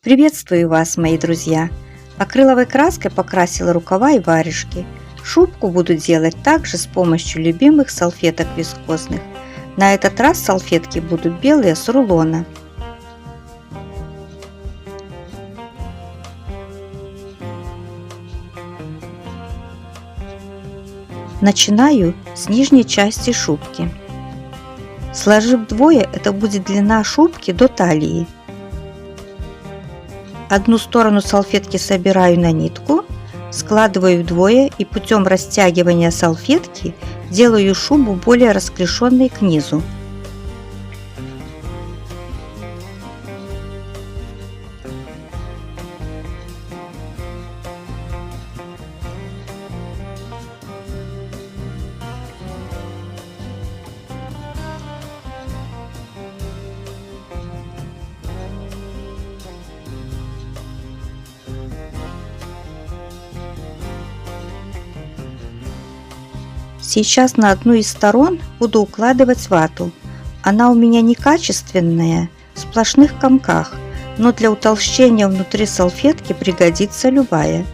Приветствую вас, мои друзья! Акриловой краской покрасила рукава и варежки. Шубку буду делать также с помощью любимых салфеток вискозных. На этот раз салфетки будут белые с рулона. Начинаю с нижней части шубки. Сложив вдвое, это будет длина шубки до талии. Одну сторону салфетки собираю на нитку, складываю вдвое и путем растягивания салфетки делаю шубу более расклешенной к низу. Сейчас на одну из сторон буду укладывать вату. Она у меня некачественная, в сплошных комках, но для утолщения внутри салфетки пригодится любая.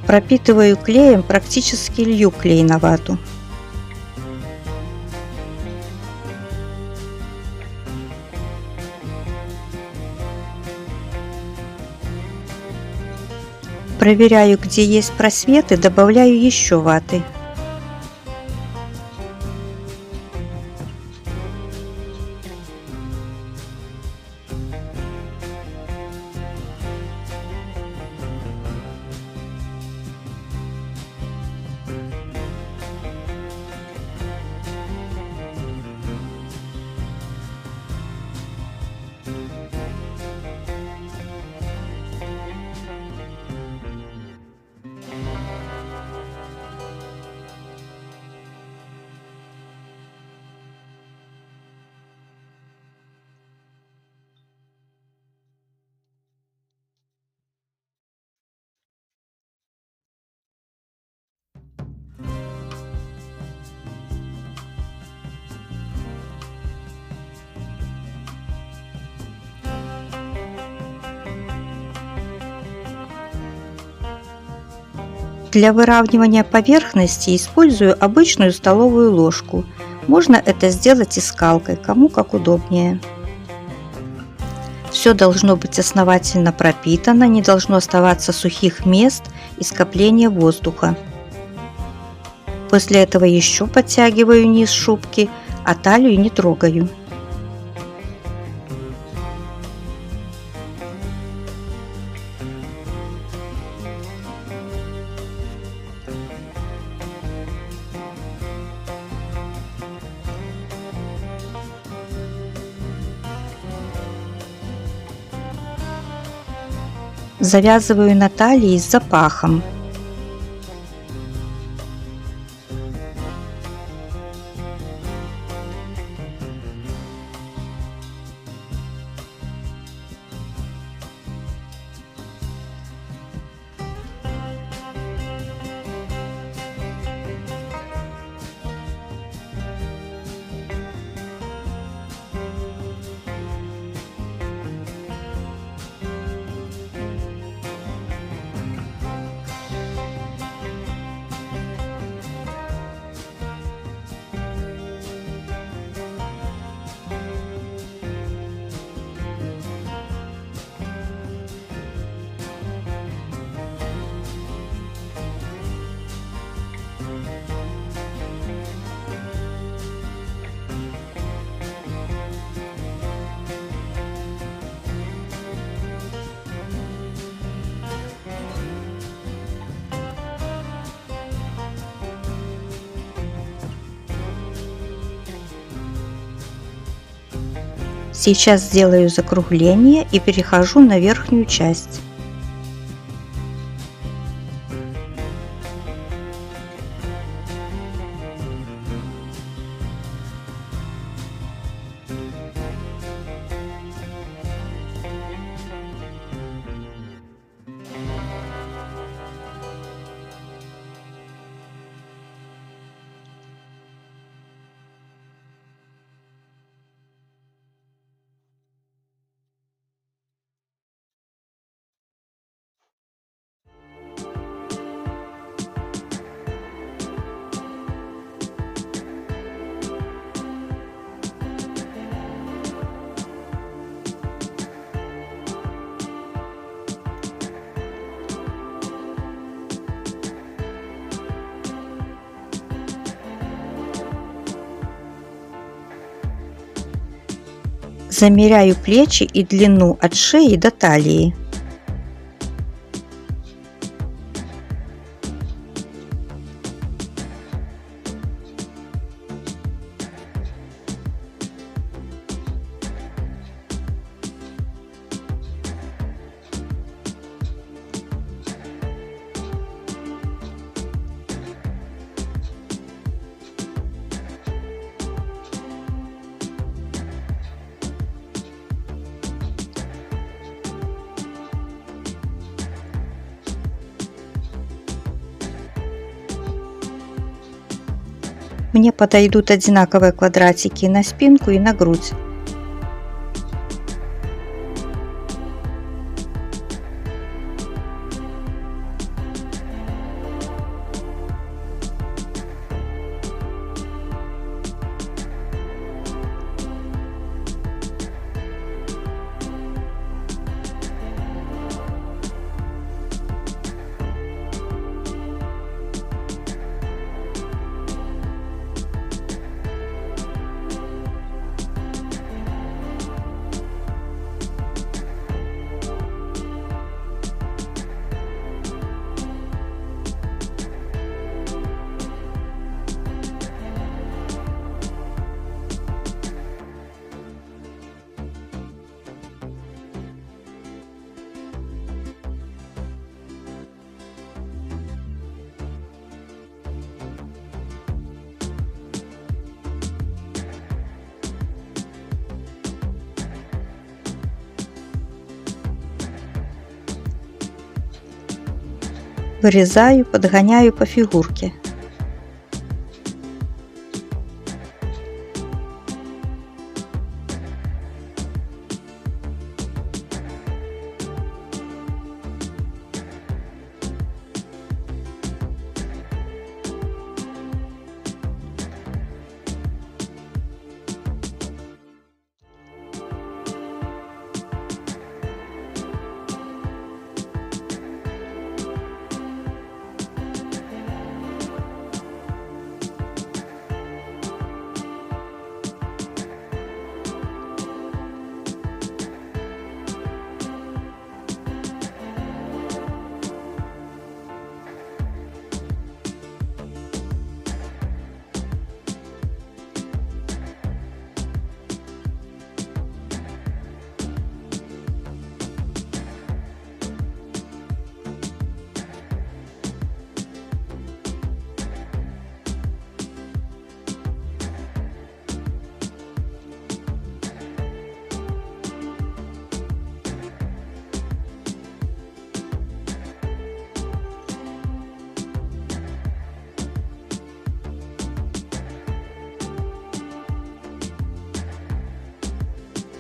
Пропитываю клеем, практически лью клей на вату. Проверяю, где есть просветы, добавляю еще ваты. Для выравнивания поверхности использую обычную столовую ложку. Можно это сделать и скалкой, кому как удобнее. Все должно быть основательно пропитано, не должно оставаться сухих мест и скопления воздуха. После этого еще подтягиваю низ шубки, а талию не трогаю. Завязываю на талии с запахом. Сейчас сделаю закругление и перехожу на верхнюю часть. Замеряю плечи и длину от шеи до талии. Мне подойдут одинаковые квадратики и на спинку, и на грудь. Вырезаю, подгоняю по фигурке.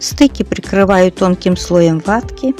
Стыки прикрываю тонким слоем ватки.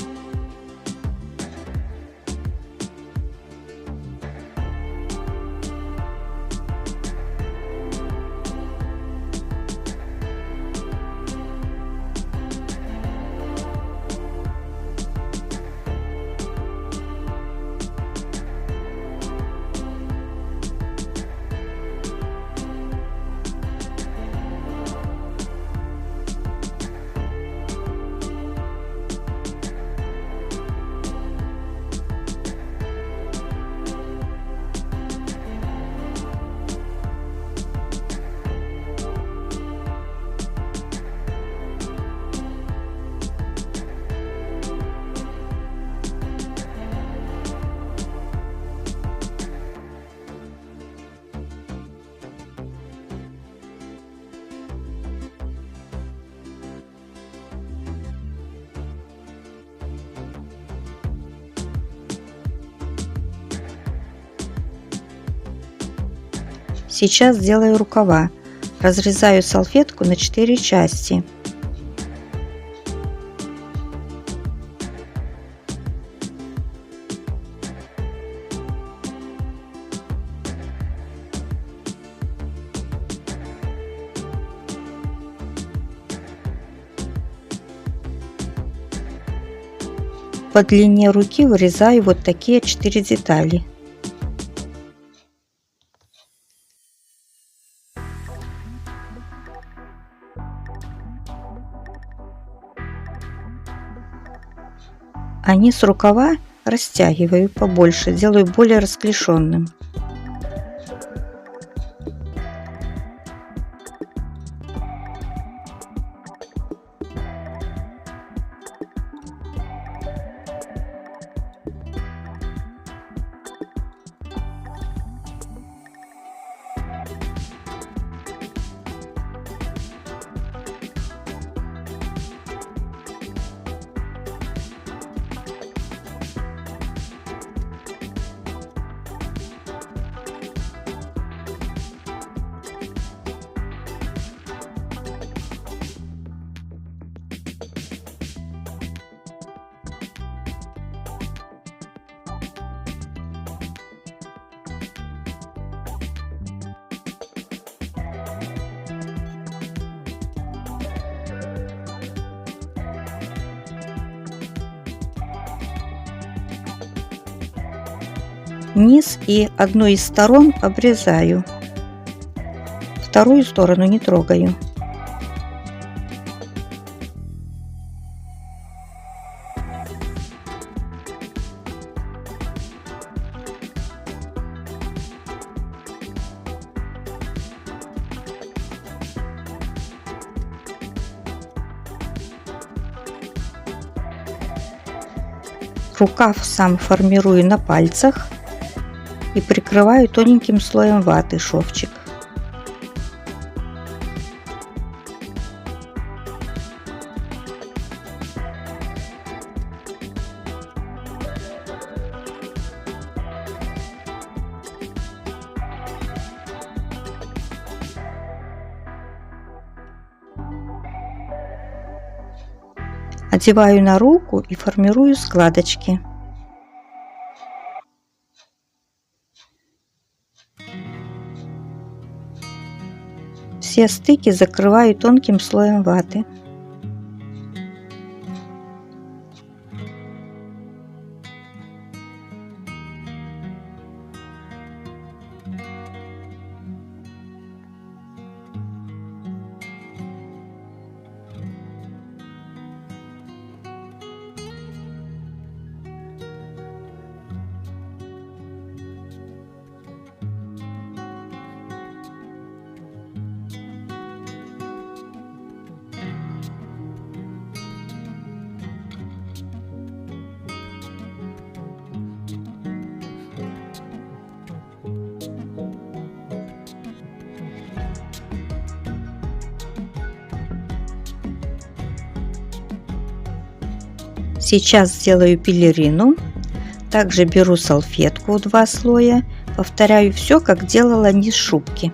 Сейчас сделаю рукава. Разрезаю салфетку на 4 части. По длине руки вырезаю вот такие 4 детали. А низ рукава растягиваю побольше, делаю более расклешенным. Низ и одну из сторон обрезаю, вторую сторону не трогаю. Рукав сам формирую на пальцах и прикрываю тоненьким слоем ваты шовчик. Одеваю на руку и формирую складочки. Все стыки закрываю тонким слоем ваты. Сейчас сделаю пелерину. Также беру салфетку в 2 слоя. Повторяю все, как делала низ шубки.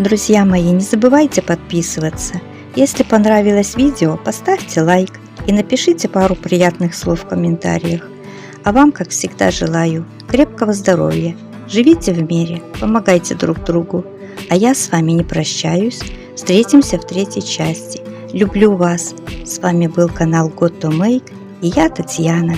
Друзья мои, не забывайте подписываться. Если понравилось видео, поставьте лайк и напишите пару приятных слов в комментариях. А вам, как всегда, желаю крепкого здоровья. Живите в мире, помогайте друг другу. А я с вами не прощаюсь. Встретимся в третьей части. Люблю вас. С вами был канал God to Make и я, Татьяна.